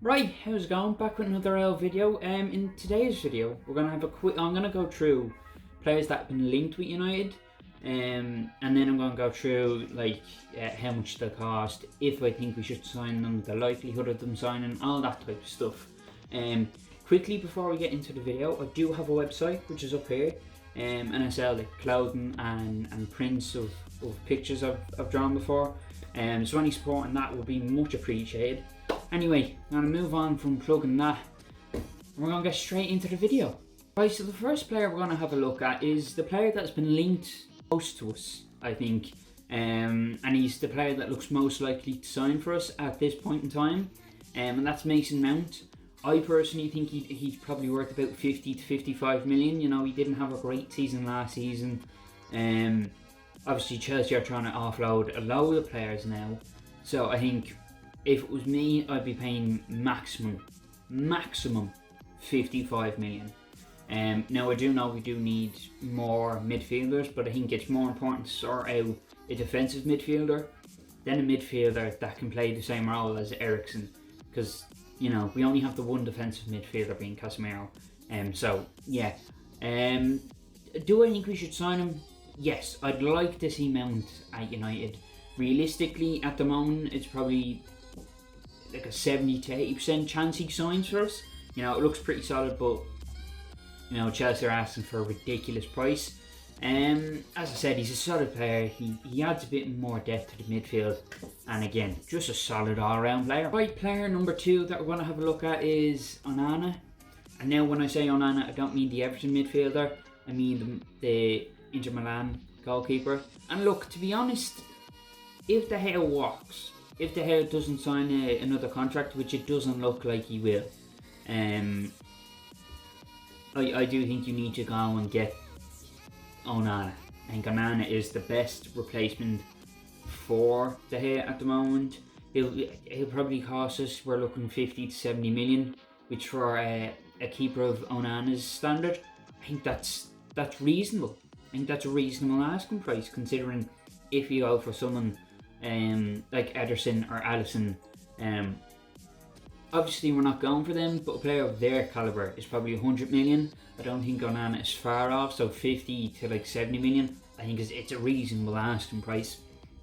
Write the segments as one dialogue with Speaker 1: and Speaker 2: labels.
Speaker 1: Right, how's it going? Back with another video. In today's video, we're gonna have a quick. I'm gonna go through players that have been linked with United, and then I'm gonna go through like how much they cost, if I think we should sign them, the likelihood of them signing, all that type of stuff. Quickly before we get into the video, I do have a website which is up here, and I sell like clothing and prints of pictures I've drawn before. So any support on that would be much appreciated. Anyway, I'm going to move on from plugging that. We're going to get straight into the video. Right, so the first player we're going to have a look at is the player that's been linked most to us, I think. And he's the player that looks most likely to sign for us at this point in time. And that's Mason Mount. I personally think he's probably worth about 50 to 55 million. You know, he didn't have a great season last season. Obviously, Chelsea are trying to offload a load of players now. So I think if it was me, I'd be paying maximum 55 million. Now I do know we do need more midfielders, but I think it's more important to sort out a defensive midfielder than a midfielder that can play the same role as Eriksen, because you know we only have the one defensive midfielder being Casemiro. So yeah. Do I think we should sign him? Yes, I'd like to see Mount at United. Realistically, at the moment, it's probably like a 70 to 80% chance he signs for us. You know, it looks pretty solid, but you know, Chelsea are asking for a ridiculous price. As I said, he's a solid player. He adds a bit more depth to the midfield, and again, just a solid all-round player. Right, player number 2 that we're going to have a look at is Onana. And now, when I say Onana, I don't mean the Everton midfielder. I mean the Inter Milan goalkeeper. And look, to be honest, if the hell works, if the hell doesn't sign another contract, which it doesn't look like he will, I do think you need to go and get Onana. I think Onana is the best replacement for De Gea at the moment. He'll probably cost us, we're looking 50 to 70 million, which for a keeper of Onana's standard, I think that's reasonable. I think that's a reasonable asking price, considering if you go for someone like Ederson or Alisson, obviously we're not going for them, but a player of their calibre is probably 100 million. I don't think Onana is far off, so 50 to like 70 million I think it's a reasonable asking price.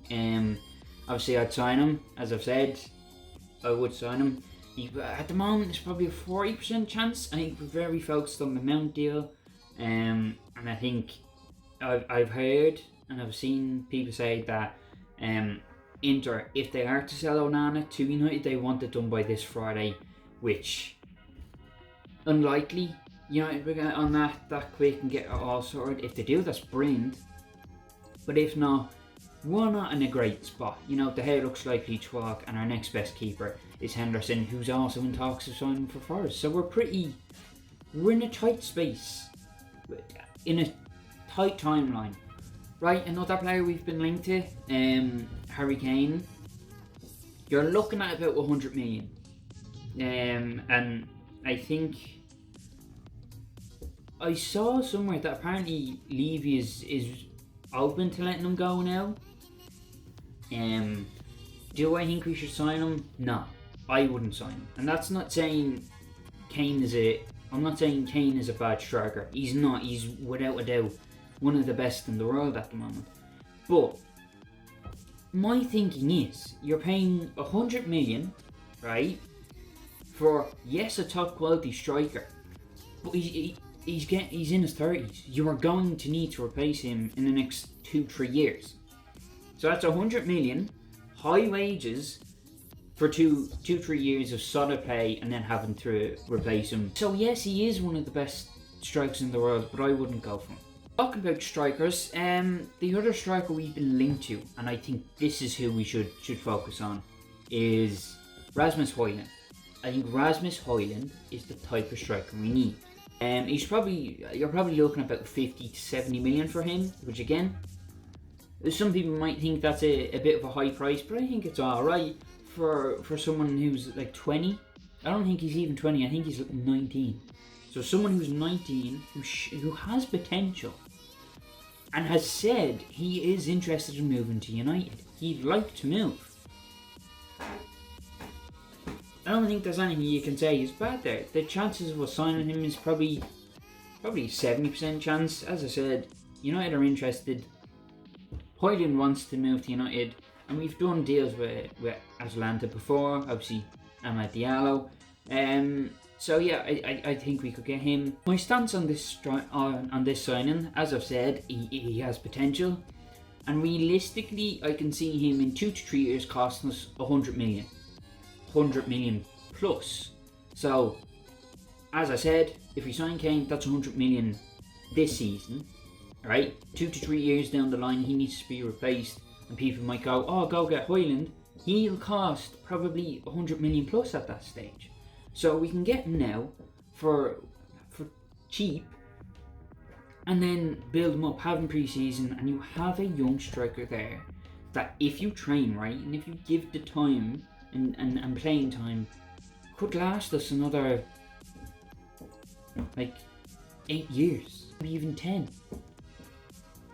Speaker 1: Obviously I'd sign him, as I've said, I would sign him. At the moment it's probably a 40% chance. I think we're very focused on the Mount deal, and I think I've heard and I've seen people say that Inter, if they are to sell Onana to United, they want it done by this Friday, which unlikely. United will get on that quick and get it all sorted. If they do, that's brilliant. But if not, we're not in a great spot. You know, De Gea looks likely to walk, and our next best keeper is Henderson, who's also in talks of signing for Forest. So we're in a tight space, in a tight timeline. Right, another player we've been linked to, Harry Kane. You're looking at about 100 million. And I think I saw somewhere that apparently Levy is open to letting him go now. Do I think we should sign him? No, I wouldn't sign him. And that's not saying I'm not saying Kane is a bad striker. He's not. He's without a doubt one of the best in the world at the moment. But my thinking is, you're paying 100 million, right, for, yes, a top quality striker, but he's in his 30s. You are going to need to replace him in the next 2-3 years. So that's 100 million, high wages, for 2-3 years of solid play, and then having to replace him. So yes, he is one of the best strikers in the world, but I wouldn't go for him. Talking about strikers, the other striker we've been linked to, and I think this is who we should focus on, is Rasmus Højlund. I think Rasmus Højlund is the type of striker we need. You're probably looking at about 50 to 70 million for him, which again, some people might think that's a bit of a high price, but I think it's alright for someone who's like 20. I don't think he's even 20, I think he's like 19. So someone who's 19, who has potential, and has said he is interested in moving to United. He'd like to move. I don't think there's anything you can say is bad there. The chances of us signing him is probably 70% chance. As I said, United are interested. Højlund wants to move to United, and we've done deals with Atalanta before, obviously Amad Diallo. So yeah, I think we could get him. My stance on this signing, as I've said, he has potential, and realistically, I can see him in 2 to 3 years costing us 100 million plus. So, as I said, if we sign Kane, that's 100 million this season. Right, 2 to 3 years down the line, he needs to be replaced, and people might go, "Oh, go get Højlund." He'll cost probably 100 million plus at that stage. So we can get him now for cheap, and then build him up, have him pre-season, and you have a young striker there that, if you train right and if you give the time and playing time, could last us another like 8 years, maybe even 10.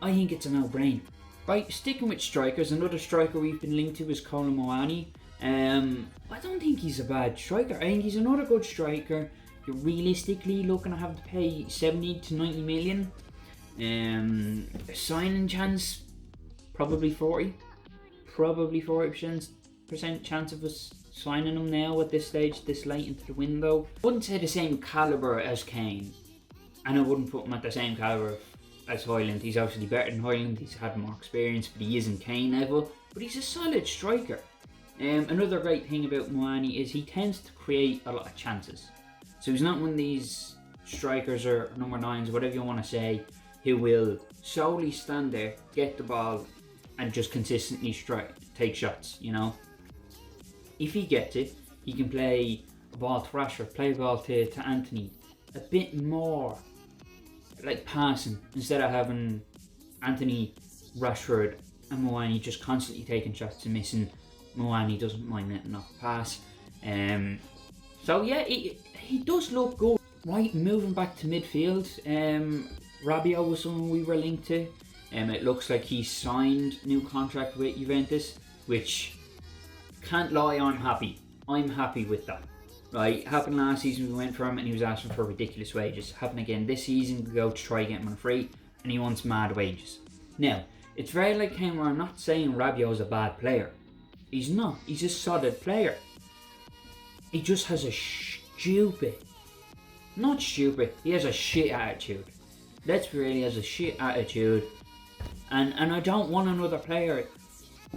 Speaker 1: I think it's a no-brainer. Right, sticking with strikers, another striker we've been linked to is Colin Moani. I don't think he's a bad striker. I think he's another good striker. You're realistically looking to have to pay 70 to 90 million. Signing chance, probably 40. Probably 40% chance of us signing him now at this stage, this late into the window. I wouldn't say the same calibre as Kane, and I wouldn't put him at the same calibre as Højlund. He's obviously better than Højlund, he's had more experience, but he isn't Kane level, but he's a solid striker. Another great thing about Moani is he tends to create a lot of chances. So he's not one of these strikers or number 9s, whatever you want to say, who will solely stand there, get the ball, and just consistently take shots, If he gets it, he can play a ball to Rashford, play a ball to Anthony, a bit more like passing, instead of having Anthony, Rashford and Moani just constantly taking shots and missing. Moani doesn't mind letting off a pass. So yeah, he does look good. Right, moving back to midfield, Rabiot was someone we were linked to. It looks like he signed new contract with Juventus, which, can't lie, I'm happy with that. Right, happened last season, we went for him and he was asking for ridiculous wages. Happened again this season, we go to try get him on free, and he wants mad wages. Now, it's very like him where I'm not saying Rabiot's a bad player. He's not, he's a solid player. He just has a he has a shit attitude. Let's be real, he has a shit attitude. And I don't want another player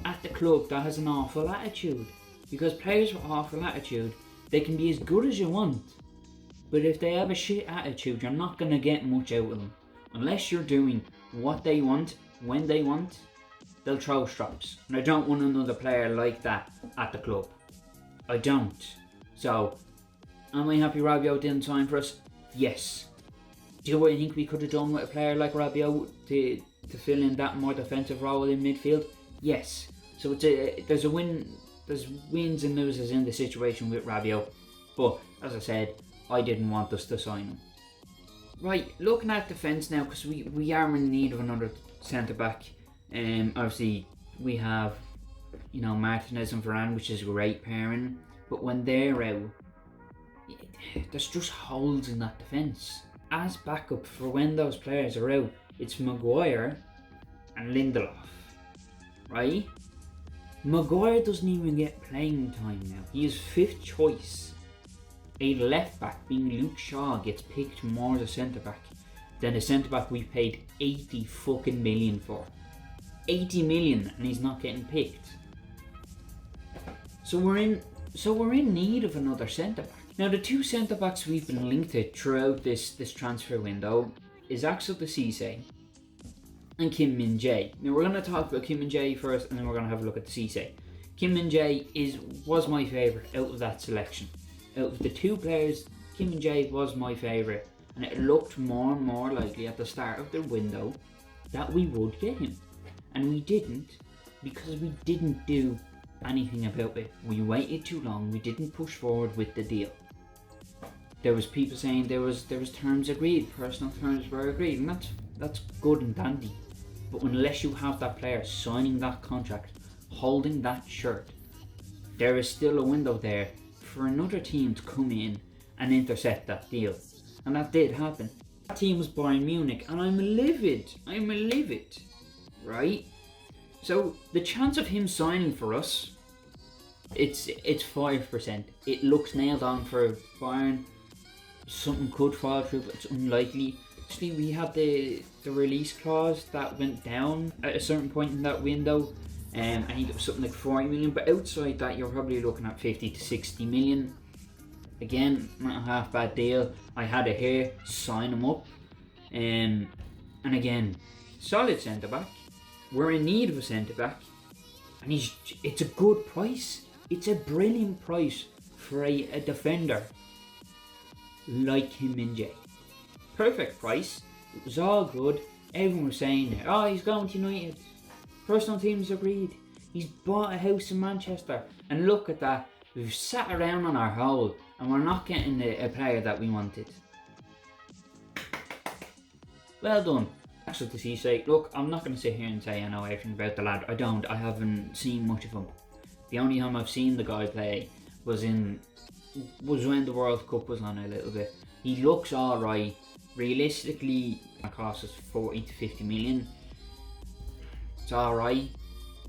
Speaker 1: at the club that has an awful attitude. Because players with awful attitude, they can be as good as you want, but if they have a shit attitude, you're not going to get much out of them. Unless you're doing what they want, when they want, they'll throw straps. And I don't want another player like that at the club. I don't. So, am I happy Rabiot didn't sign for us? Yes. Do I think we could have done with a player like Rabiot to fill in that more defensive role in midfield? Yes. So there's wins and losers in the situation with Rabiot, but as I said, I didn't want us to sign him. Right, looking at defence now, because we are in need of another centre back. Obviously we have Martinez and Varane, which is a great pairing, but when they're out, there's just holes in that defence. As backup for when those players are out, it's Maguire and Lindelof, right? Maguire doesn't even get playing time now. He is 5th choice. A left back, being Luke Shaw, gets picked more as a centre back than a centre back we paid 80 fucking million for. 80 million, and he's not getting picked. So we're in need of another centre back. Now the 2 centre backs we've been linked to throughout this transfer window is Axel Cisse and Kim Min-jae. Now we're going to talk about Kim Min-jae first, and then we're going to have a look at the Cisse. Kim Min-jae was my favourite out of that selection. Out of the 2 players, Kim Min-jae was my favourite, and it looked more and more likely at the start of the window that we would get him. And we didn't, because we didn't do anything about it. We waited too long, we didn't push forward with the deal. There was people saying there was terms agreed, personal terms were agreed, and that's good and dandy. But unless you have that player signing that contract, holding that shirt, there is still a window there for another team to come in and intercept that deal. And that did happen. That team was Bayern Munich, and I'm livid, right? So the chance of him signing for us, it's 5%. It looks nailed on for Bayern. Something could fall through, but it's unlikely. Actually, we had the release clause that went down at a certain point in that window. I think it was something like 40 million, but outside that you're probably looking at 50 to 60 million. Again, not a half bad deal. I had it here, sign him up. And again, solid centre back. We're in need of a centre back, and it's a good price. It's a brilliant price for a defender like Kim Min-jae. Perfect price. It was all good. Everyone was saying, oh, he's going to United. Personal teams agreed. He's bought a house in Manchester, and look at that. We've sat around on our hole, and we're not getting a player that we wanted. Well done. That's what the Cisse. Look, I'm not going to sit here and say I know everything about the lad. I don't. I haven't seen much of him. The only time I've seen the guy play was when the World Cup was on a little bit. He looks alright. Realistically, it costs us 40 to 50 million. It's alright.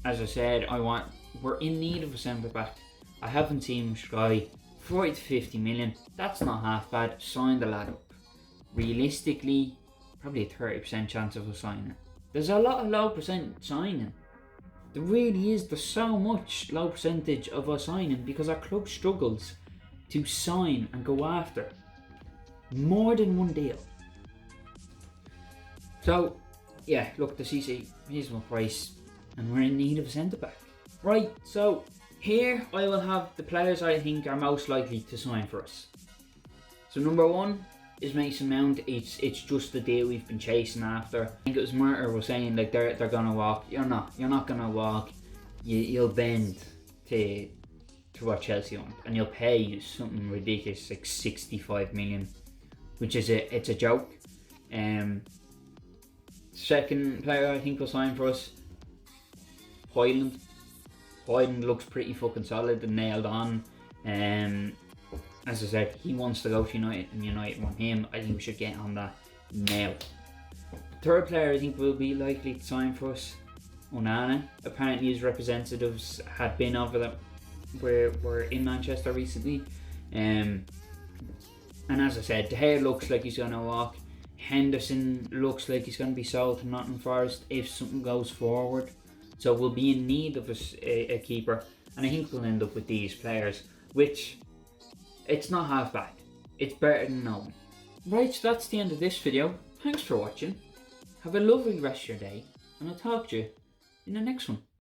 Speaker 1: As I said, we're in need of a centre back. I haven't seen much guy. 40 to 50 million. That's not half bad. Sign the lad up. Realistically, probably a 30% chance of us signing. There's a lot of low percent signing. There really is. There's so much low percentage of us signing because our club struggles to sign and go after more than one deal. So, yeah, look, the CC, reasonable price, and we're in need of a centre back. Right, so here I will have the players I think are most likely to sign for us. So number one is Mason Mount. It's just the deal we've been chasing after. I think it was Murter was saying like they're gonna walk. You're not gonna walk. You'll bend to what Chelsea want, and you'll pay you something ridiculous like 65 million, which is it's a joke. Second player I think will sign for us, Højlund. Højlund looks pretty fucking solid and nailed on. As I said, he wants to go to United and United want him. I think we should get on that now. Third player I think will be likely to sign for us, Onana. Apparently his representatives had been over that were in Manchester recently. And as I said, De Gea looks like he's going to walk. Henderson looks like he's going to be sold to Nottingham Forest if something goes forward. So we'll be in need of a keeper. And I think we'll end up with these players, which it's not half bad. It's better than no one. Right, so that's the end of this video. Thanks for watching. Have a lovely rest of your day, and I'll talk to you in the next one.